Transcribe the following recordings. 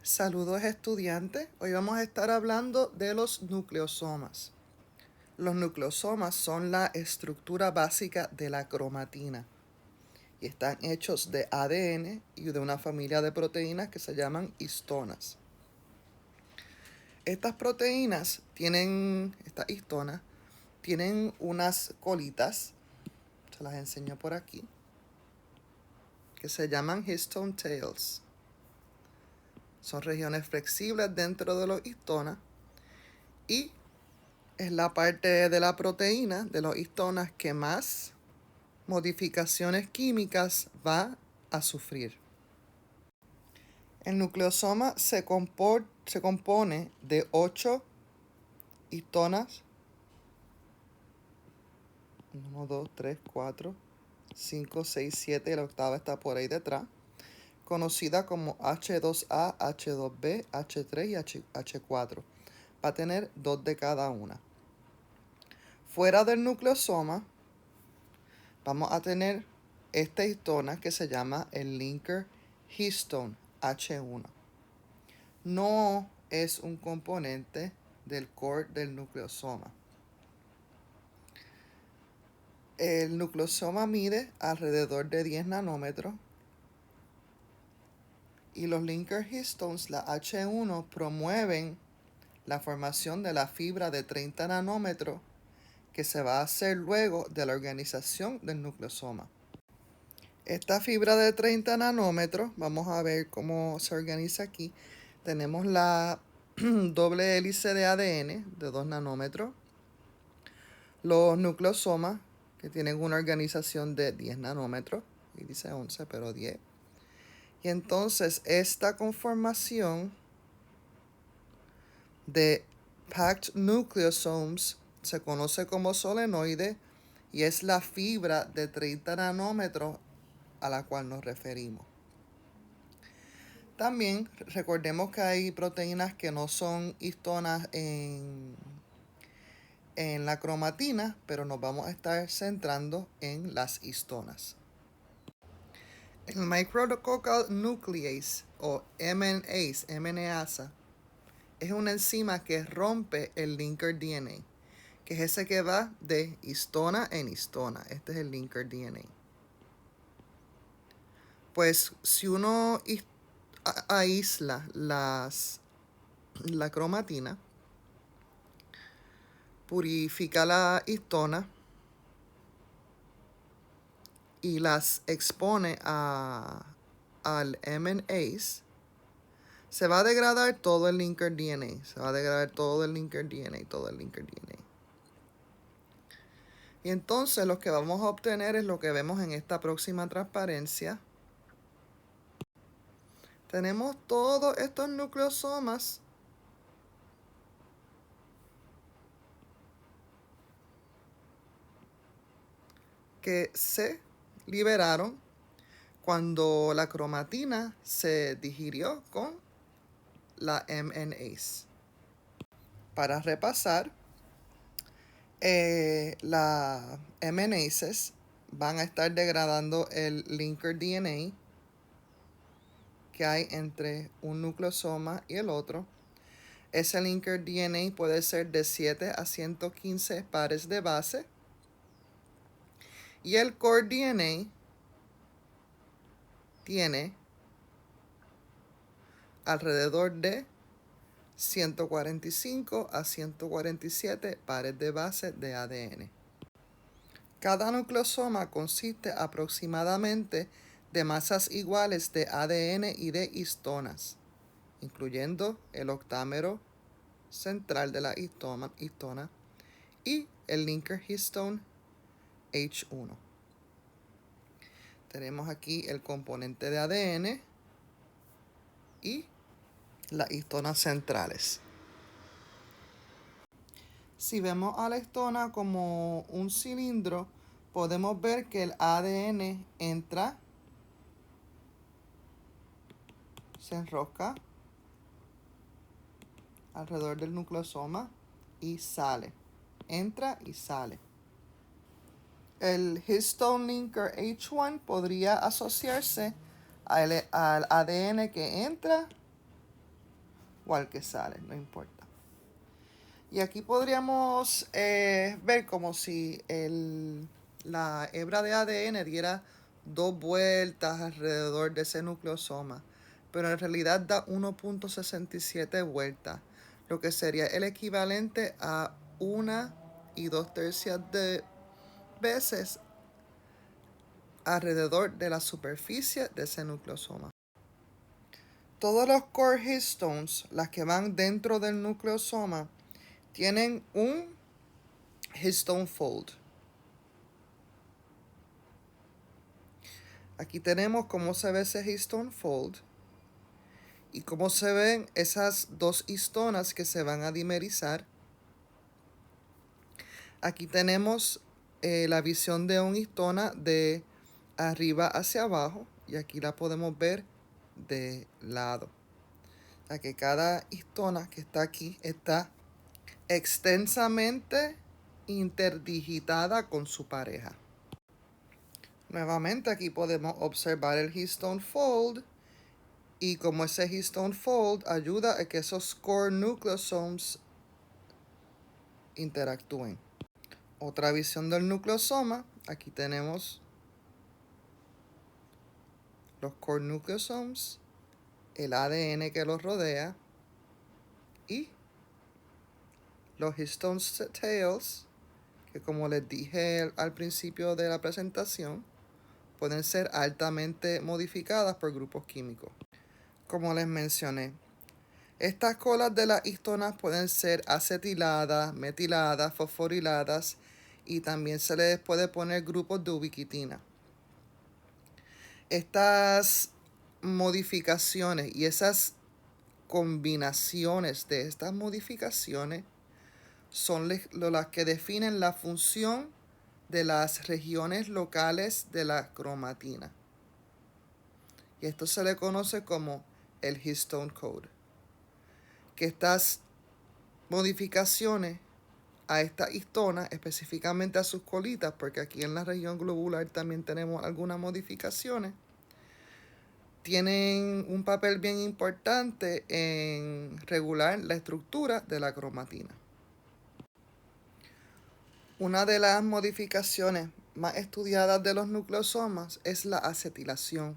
Saludos estudiantes, hoy vamos a estar hablando de los nucleosomas. Los nucleosomas son la estructura básica de la cromatina y están hechos de ADN y de una familia de proteínas que se llaman histonas. Estas histonas, tienen unas colitas, se las enseño por aquí, que se llaman histone tails. Son regiones flexibles dentro de los histonas y es la parte de la proteína de los histonas que más modificaciones químicas va a sufrir. El nucleosoma se compone de 8 histonas. 1, 2, 3, 4, 5, 6, 7, y la octava está por ahí detrás, conocida como H2A, H2B, H3 y H4. Va a tener 2 de cada una. Fuera del nucleosoma vamos a tener esta histona que se llama el linker histone H1. No es un componente del core del nucleosoma. El nucleosoma mide alrededor de 10 nanómetros y los linker histones, la H1, promueven la formación de la fibra de 30 nanómetros que se va a hacer luego de la organización del nucleosoma. Esta fibra de 30 nanómetros, vamos a ver cómo se organiza aquí. Tenemos la doble hélice de ADN de 2 nanómetros, los nucleosomas que tienen una organización de 10 nanómetros, y dice 11 pero 10. Y entonces esta conformación de packed nucleosomes se conoce como solenoide y es la fibra de 30 nanómetros a la cual nos referimos. También recordemos que hay proteínas que no son histonas en la cromatina, pero nos vamos a estar centrando en las histonas. El micrococcal nuclease o MNAsa es una enzima que rompe el linker DNA, que es ese que va de histona en histona. Este es el linker DNA. Pues si uno aísla la cromatina, purifica la histona y las expone al MNase, se va a degradar todo el linker DNA. Y entonces lo que vamos a obtener es lo que vemos en esta próxima transparencia. Tenemos todos estos nucleosomas que se liberaron cuando la cromatina se digirió con la MNase. Para repasar, las MNases van a estar degradando el linker DNA que hay entre un nucleosoma y el otro. Ese linker DNA puede ser de 7 a 115 pares de base. Y el core DNA tiene alrededor de 145 a 147 pares de base de ADN. Cada nucleosoma consiste aproximadamente de masas iguales de ADN y de histonas, incluyendo el octámero central de la histona y el linker histone H1. Tenemos aquí el componente de ADN y las histonas centrales. Si vemos a la histona como un cilindro, podemos ver que el ADN entra, se enrosca alrededor del nucleosoma y sale. Entra y sale. El histone linker H1 podría asociarse al ADN que entra o al que sale, no importa. Y aquí podríamos ver como si la hebra de ADN diera 2 vueltas alrededor de ese nucleosoma, pero en realidad da 1.67 vueltas, lo que sería el equivalente a 1 2/3 de veces alrededor de la superficie de ese nucleosoma. Todos los core histones, las que van dentro del nucleosoma, tienen un histone fold. Aquí tenemos cómo se ve ese histone fold y cómo se ven esas 2 histonas que se van a dimerizar. Aquí tenemos la visión de una histona de arriba hacia abajo y aquí la podemos ver de lado. O sea que cada histona que está aquí está extensamente interdigitada con su pareja. Nuevamente aquí podemos observar el histone fold y como ese histone fold ayuda a que esos core nucleosomes interactúen. Otra visión del nucleosoma, aquí tenemos los core nucleosomes, el ADN que los rodea y los histone tails, que como les dije al principio de la presentación, pueden ser altamente modificadas por grupos químicos. Como les mencioné, estas colas de las histonas pueden ser acetiladas, metiladas, fosforiladas y también se les puede poner grupos de ubiquitina. Estas modificaciones y esas combinaciones de estas modificaciones son las que definen la función de las regiones locales de la cromatina. Y esto se le conoce como el histone code. Que estas modificaciones a esta histona, específicamente a sus colitas, porque aquí en la región globular también tenemos algunas modificaciones, tienen un papel bien importante en regular la estructura de la cromatina. Una de las modificaciones más estudiadas de los nucleosomas es la acetilación.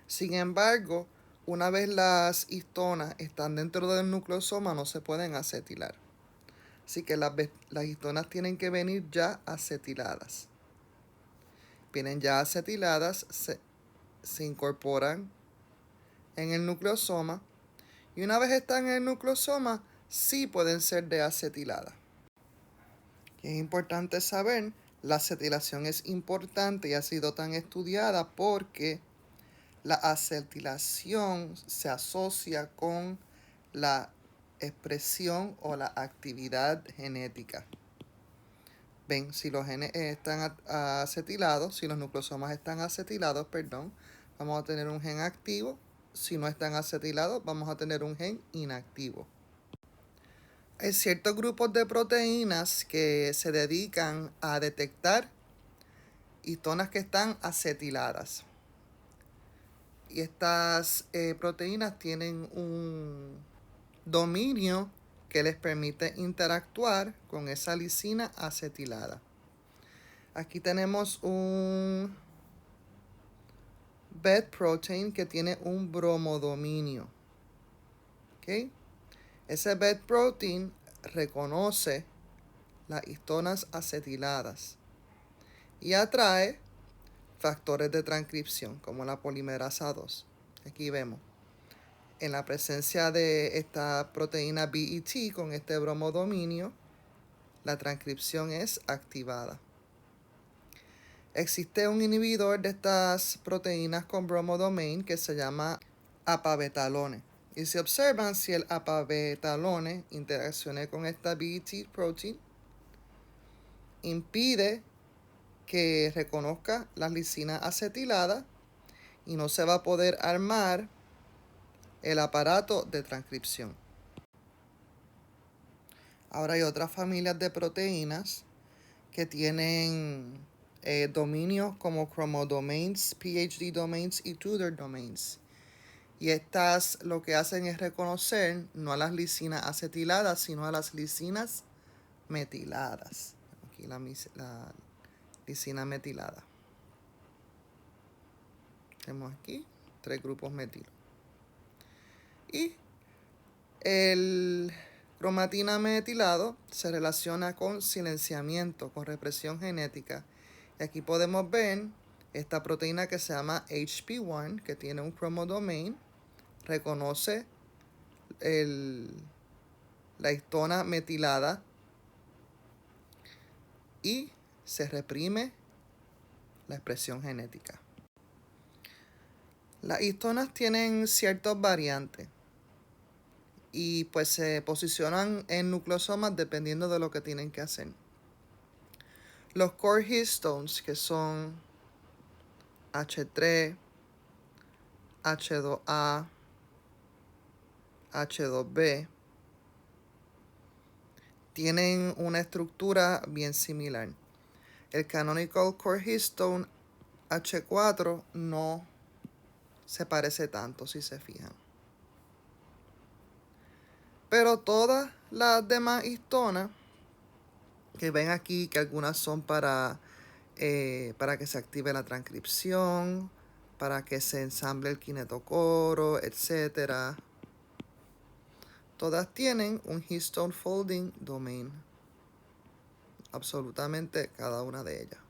Sin embargo, una vez las histonas están dentro del nucleosoma, no se pueden acetilar. Así que las histonas tienen que venir ya acetiladas. Vienen ya acetiladas, se incorporan en el nucleosoma y una vez están en el nucleosoma, sí pueden ser deacetiladas. Y es importante saber, la acetilación es importante y ha sido tan estudiada porque la acetilación se asocia con la expresión o la actividad genética. Ven, si los genes están acetilados, si los nucleosomas están acetilados, vamos a tener un gen activo. Si no están acetilados, vamos a tener un gen inactivo. Hay ciertos grupos de proteínas que se dedican a detectar histonas que están acetiladas. Y estas proteínas tienen un dominio que les permite interactuar con esa lisina acetilada. Aquí tenemos un bed protein que tiene un bromodominio. ¿Okay? Ese bed protein reconoce las histonas acetiladas y atrae factores de transcripción como la polimerasa 2. Aquí vemos. En la presencia de esta proteína BET con este bromodominio, la transcripción es activada. Existe un inhibidor de estas proteínas con bromodomain que se llama apabetalone. Y se observan si el apabetalone interacciona con esta BET protein, impide que reconozca la lisina acetilada y no se va a poder armar el aparato de transcripción. Ahora hay otras familias de proteínas que tienen dominios como chromodomains, PhD domains y Tudor domains. Y estas lo que hacen es reconocer no a las lisinas acetiladas, sino a las lisinas metiladas. Aquí la lisina metilada. Tenemos aquí 3 grupos metilo. Y el cromatina metilado se relaciona con silenciamiento, con represión genética. Y aquí podemos ver esta proteína que se llama HP1, que tiene un chromodomain, reconoce la histona metilada y se reprime la expresión genética. Las histonas tienen ciertas variantes y pues se posicionan en nucleosomas dependiendo de lo que tienen que hacer. Los core histones, que son H3, H2A, H2B, tienen una estructura bien similar. El canonical core histone H4 no se parece tanto, si se fijan. Pero todas las demás histonas que ven aquí, que algunas son para que se active la transcripción, para que se ensamble el kinetocoro, etc. Todas tienen un histone folding domain. Absolutamente cada una de ellas.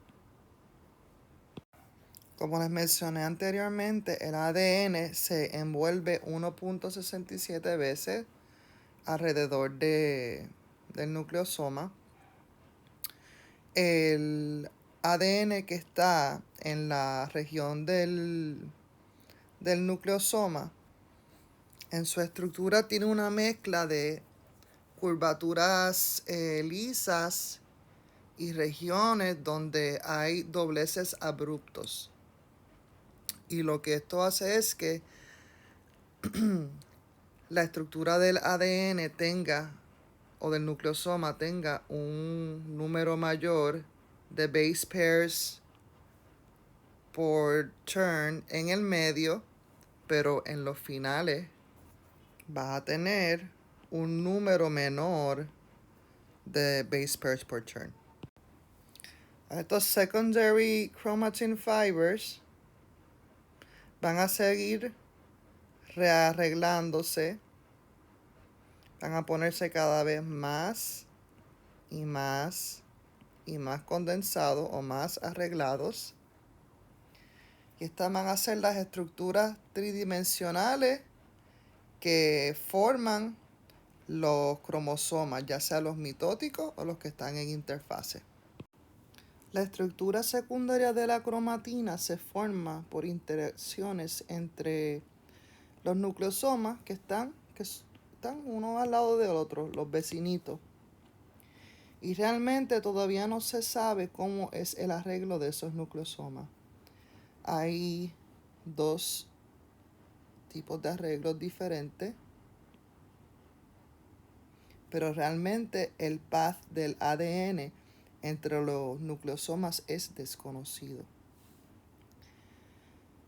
Como les mencioné anteriormente, el ADN se envuelve 1.67 veces alrededor del nucleosoma. El ADN que está en la región del nucleosoma, en su estructura tiene una mezcla de curvaturas lisas y regiones donde hay dobleces abruptos. Y lo que esto hace es que la estructura del ADN tenga, o del nucleosoma tenga, un número mayor de base pairs por turn en el medio, pero en los finales vas a tener un número menor de base pairs por turn. Estos secondary chromatin fibers van a seguir rearreglándose, van a ponerse cada vez más y más y más condensados o más arreglados. Y estas van a ser las estructuras tridimensionales que forman los cromosomas, ya sea los mitóticos o los que están en interfase. La estructura secundaria de la cromatina se forma por interacciones entre los nucleosomas que están uno al lado del otro, los vecinitos. Y realmente todavía no se sabe cómo es el arreglo de esos nucleosomas. Hay 2 tipos de arreglos diferentes, pero realmente el path del ADN entre los nucleosomas es desconocido.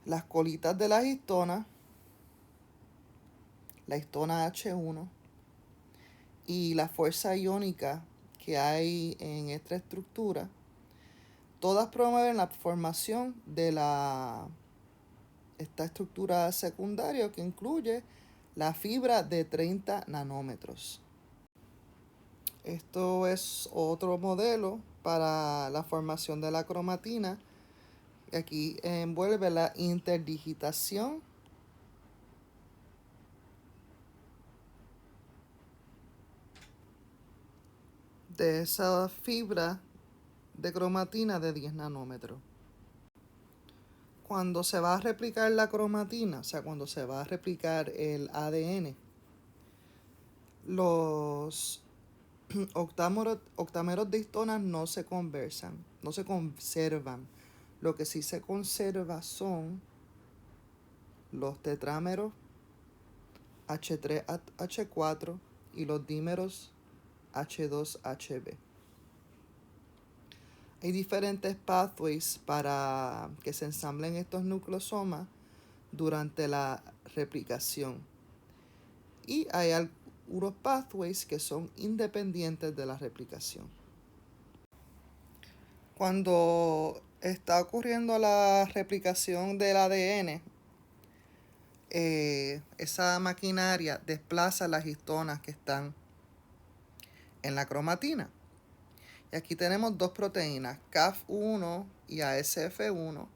Las colitas de las histonas, la histona H1 y la fuerza iónica que hay en esta estructura, todas promueven la formación de esta estructura secundaria que incluye la fibra de 30 nanómetros. Esto es otro modelo para la formación de la cromatina. Aquí envuelve la interdigitación de esa fibra de cromatina de 10 nanómetros. Cuando se va a replicar la cromatina, o sea, cuando se va a replicar el ADN, los octámeros de histonas no se conservan. Lo que sí se conserva son los tetrámeros H3, H4 y los dímeros H2, HB. Hay diferentes pathways para que se ensamblen estos nucleosomas, durante la replicación. Y hay algunos pathways que son independientes de la replicación. Cuando está ocurriendo la replicación del ADN, esa maquinaria desplaza las histonas que están en la cromatina. Y aquí tenemos dos proteínas, CAF1 y ASF1,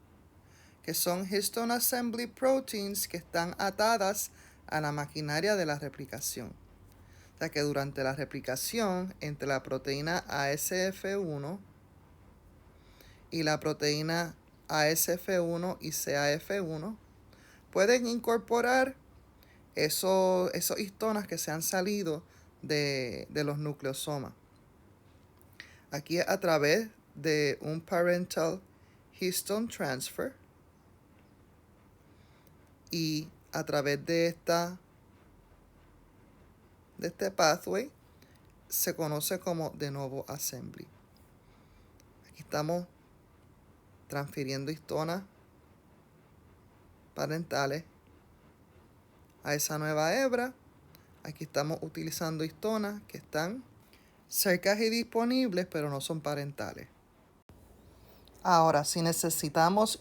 que son Histone Assembly Proteins que están atadas a la maquinaria de la replicación. O sea que durante la replicación entre la proteína ASF1 y la proteína ASF1 y CAF1 pueden incorporar esos histonas que se han salido de los nucleosomas. Aquí a través de un parental histone transfer y a través de este pathway se conoce como de novo assembly. Aquí estamos transfiriendo histonas parentales a esa nueva hebra. Aquí estamos utilizando histonas que están cerca y disponibles, pero no son parentales. Ahora, si necesitamos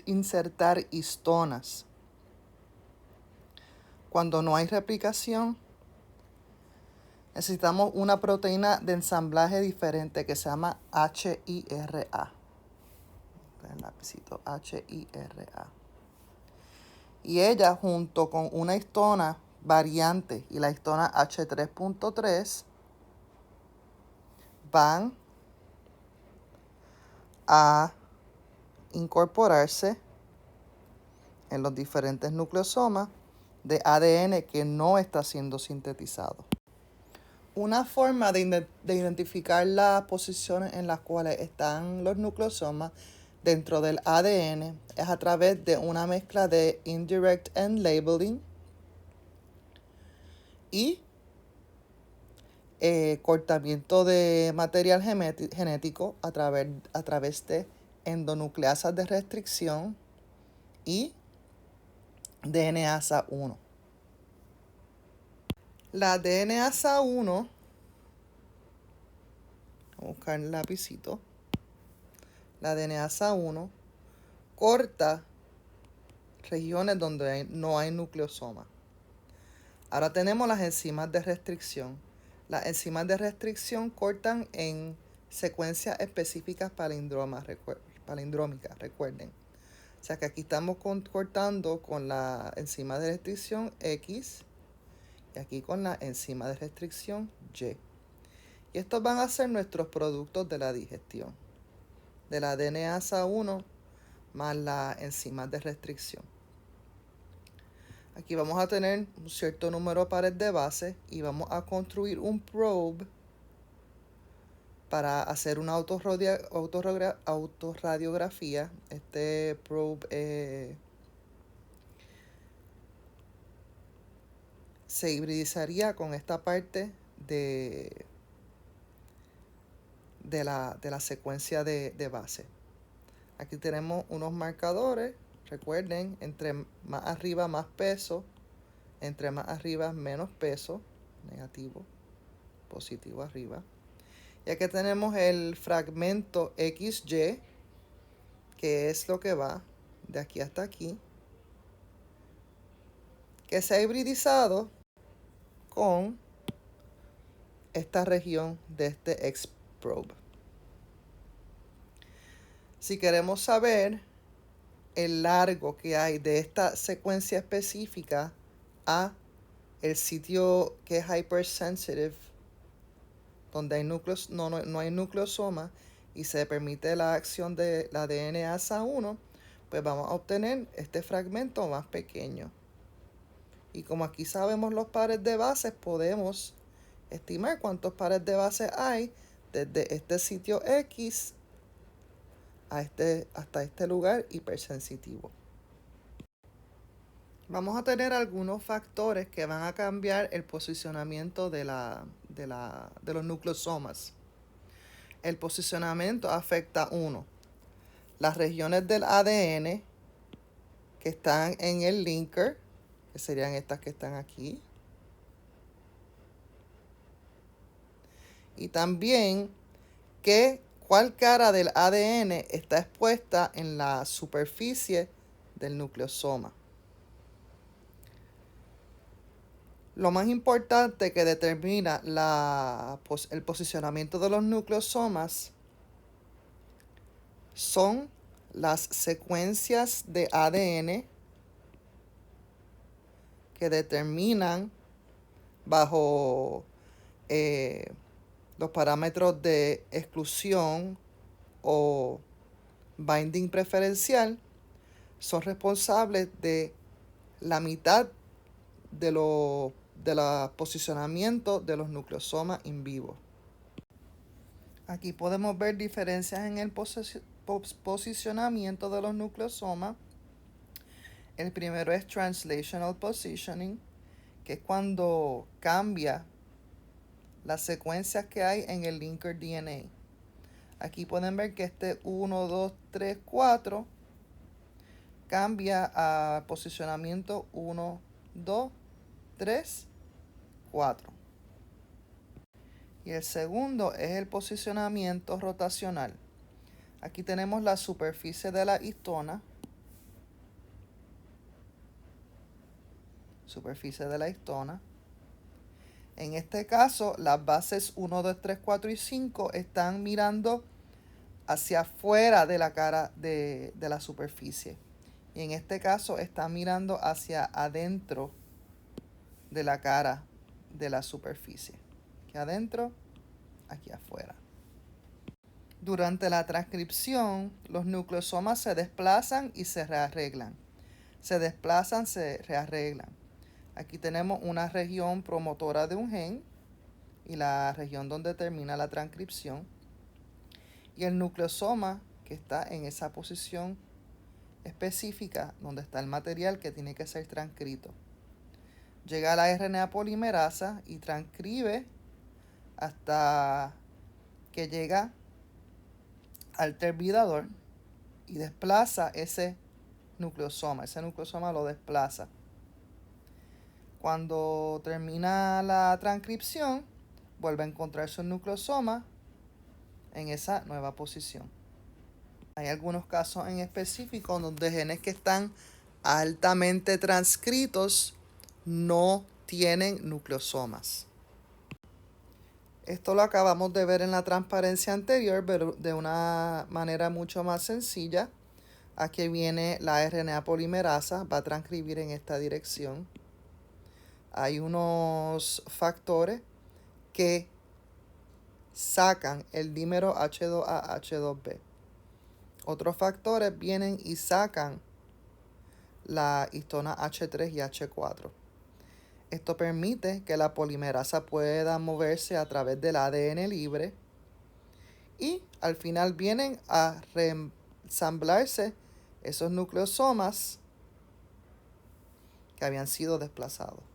insertar histonas cuando no hay replicación, necesitamos una proteína de ensamblaje diferente que se llama HIRA. El lapicito HIRA. Y ella, junto con una histona variante y la histona H3.3, van a incorporarse en los diferentes nucleosomas de ADN que no está siendo sintetizado. Una forma de identificar las posiciones en las cuales están los nucleosomas dentro del ADN es a través de una mezcla de indirect end labeling y cortamiento de material genético a través de endonucleasas de restricción y DNasa 1. La DNasa 1, vamos a buscar el lapicito. La DNasa 1 corta regiones donde no hay nucleosoma. Ahora tenemos las enzimas de restricción. Las enzimas de restricción cortan en secuencias específicas palindrómicas, recuerden. O sea que aquí estamos cortando con la enzima de restricción X y aquí con la enzima de restricción Y. Y estos van a ser nuestros productos de la digestión, de la DNasa 1 más la enzima de restricción. Aquí vamos a tener un cierto número de pares de bases y vamos a construir un probe para hacer una autorradiografía. Este probe se hibridizaría con esta parte de la secuencia de base. Aquí tenemos unos marcadores. Recuerden, entre más arriba más peso, entre más arriba menos peso, negativo, positivo arriba. Y aquí tenemos el fragmento XY, que es lo que va de aquí hasta aquí, que se ha hibridizado con esta región de este X-probe. Si queremos saber el largo que hay de esta secuencia específica a el sitio que es hypersensitive, donde hay no hay nucleosoma y se permite la acción de la DNasa 1, pues vamos a obtener este fragmento más pequeño. Y como aquí sabemos los pares de bases, podemos estimar cuántos pares de bases hay desde este sitio X hasta este lugar hipersensitivo. Vamos a tener algunos factores que van a cambiar el posicionamiento de los nucleosomas. El posicionamiento afecta, 1, las regiones del ADN que están en el linker, que serían estas que están aquí. Y también cuál cara del ADN está expuesta en la superficie del nucleosoma. Lo más importante que determina el posicionamiento de los nucleosomas son las secuencias de ADN que determinan bajo los parámetros de exclusión o binding preferencial, son responsables de la mitad de los posicionamiento de los nucleosomas in vivo. Aquí podemos ver diferencias en el posicionamiento de los nucleosomas. El primero es translational positioning, que es cuando cambia las secuencias que hay en el linker DNA. Aquí pueden ver que este 1, 2, 3, 4 cambia a posicionamiento 1, 2, 3, 4. Y el segundo es el posicionamiento rotacional. Aquí tenemos la superficie de la histona. Superficie de la histona. En este caso, las bases 1, 2, 3, 4 y 5 están mirando hacia afuera de la cara de la superficie. Y en este caso están mirando hacia adentro de la cara de la superficie. Aquí adentro, aquí afuera. Durante la transcripción, los nucleosomas se desplazan y se rearreglan. Se desplazan, se rearreglan. Aquí tenemos una región promotora de un gen y la región donde termina la transcripción. Y el nucleosoma que está en esa posición específica donde está el material que tiene que ser transcrito. Llega a la RNA polimerasa y transcribe hasta que llega al terminador y desplaza ese nucleosoma. Ese nucleosoma lo desplaza. Cuando termina la transcripción, vuelve a encontrar su nucleosoma en esa nueva posición. Hay algunos casos en específico donde genes que están altamente transcritos no tienen nucleosomas. Esto lo acabamos de ver en la transparencia anterior, pero de una manera mucho más sencilla. Aquí viene la RNA polimerasa, va a transcribir en esta dirección. Hay unos factores que sacan el dímero H2A, H2B. Otros factores vienen y sacan la histona H3 y H4. Esto permite que la polimerasa pueda moverse a través del ADN libre y al final vienen a reensamblarse esos nucleosomas que habían sido desplazados.